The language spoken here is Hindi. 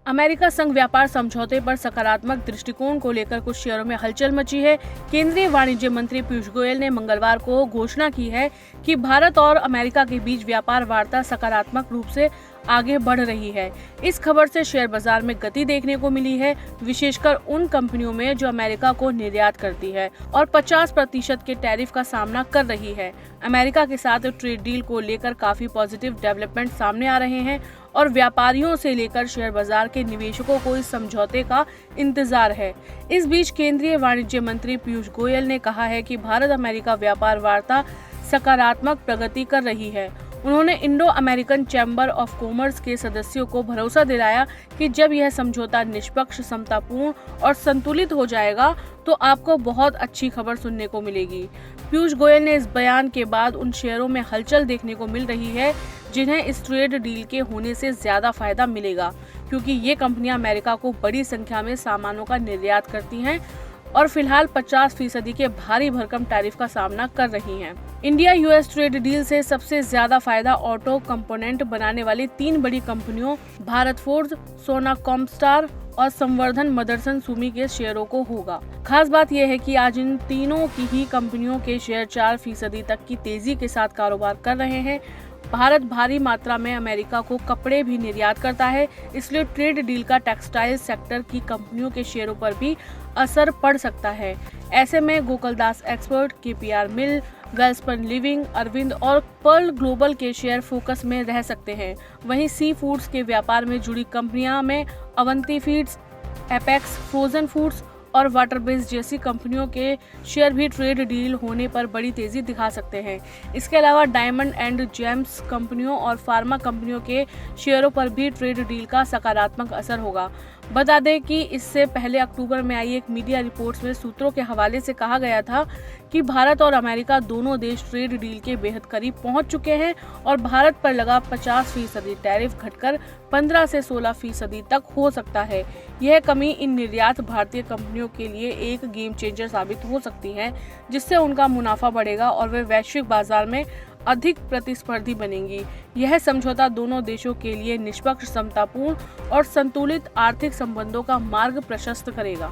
अमेरिका संघ व्यापार समझौते पर सकारात्मक दृष्टिकोण को लेकर कुछ शेयरों में हलचल मची है। केंद्रीय वाणिज्य मंत्री पीयूष गोयल ने मंगलवार को घोषणा की है कि भारत और अमेरिका के बीच व्यापार वार्ता सकारात्मक रूप से आगे बढ़ रही है। इस खबर से शेयर बाजार में गति देखने को मिली है, विशेषकर उन कंपनियों में जो अमेरिका को निर्यात करती है और 50% के टैरिफ का सामना कर रही है। अमेरिका के साथ ट्रेड डील को लेकर काफी पॉजिटिव डेवलपमेंट सामने आ रहे हैं और व्यापारियों से लेकर शेयर बाजार के निवेशकों को इस समझौते का इंतजार है। इस बीच केंद्रीय वाणिज्य मंत्री पीयूष गोयल ने कहा है कि भारत अमेरिका व्यापार वार्ता सकारात्मक प्रगति कर रही है। उन्होंने Indo American chamber of commerce के सदस्यों को भरोसा दिलाया कि जब यह समझौता निष्पक्ष, समतापूर्ण और संतुलित हो जाएगा तो आपको बहुत अच्छी खबर सुनने को मिलेगी। पीयूष गोयल ने इस बयान के बाद उन शेयरों में हलचल देखने को मिल रही है जिन्हें इस ट्रेड डील के होने से ज्यादा फायदा मिलेगा, क्योंकि ये कंपनियां अमेरिका को बड़ी संख्या में सामानों का निर्यात करती हैं और फिलहाल 50% के भारी भरकम टैरिफ का सामना कर रही हैं। इंडिया यूएस ट्रेड डील से सबसे ज्यादा फायदा ऑटो कंपोनेंट बनाने वाली 3 बड़ी कंपनियों भारत फोर्ज, सोना कॉमस्टार और संवर्धन मदरसन सुमी के शेयरों को होगा। खास बात यह है कि आज इन तीनों की ही कंपनियों के शेयर 4% तक की तेजी के साथ कारोबार कर रहे हैं। भारत भारी मात्रा में अमेरिका को कपड़े भी निर्यात करता है, इसलिए ट्रेड डील का टेक्सटाइल सेक्टर की कंपनियों के शेयरों पर भी असर पड़ सकता है। ऐसे में गोकुलदास एक्सपर्ट, केपीआर मिल, वेल्सपन लिविंग, अरविंद और पर्ल ग्लोबल के शेयर फोकस में रह सकते हैं। वहीं सी फूड्स के व्यापार में जुड़ी कंपनियां में Avanti feeds, apex frozen foods और वाटरबेस जैसी कंपनियों के शेयर भी ट्रेड डील होने पर बड़ी तेजी दिखा सकते हैं। इसके अलावा डायमंड एंड जेम्स कंपनियों और फार्मा कंपनियों के शेयरों पर भी ट्रेड डील का सकारात्मक असर होगा। बता दें कि इससे पहले अक्टूबर में आई एक मीडिया रिपोर्ट्स में सूत्रों के हवाले से कहा गया था कि भारत और अमेरिका दोनों देश ट्रेड डील के बेहद करीब पहुंच चुके हैं और भारत पर लगा 50% टैरिफ घटकर 15 से 16% तक हो सकता है। यह कमी इन निर्यात भारतीय कंपनियों के लिए एक गेम चेंजर साबित हो सकती है, जिससे उनका मुनाफा बढ़ेगा और वे वैश्विक बाजार में अधिक प्रतिस्पर्धी बनेंगी। यह समझौता दोनों देशों के लिए निष्पक्ष, समतापूर्ण और संतुलित आर्थिक संबंधों का मार्ग प्रशस्त करेगा।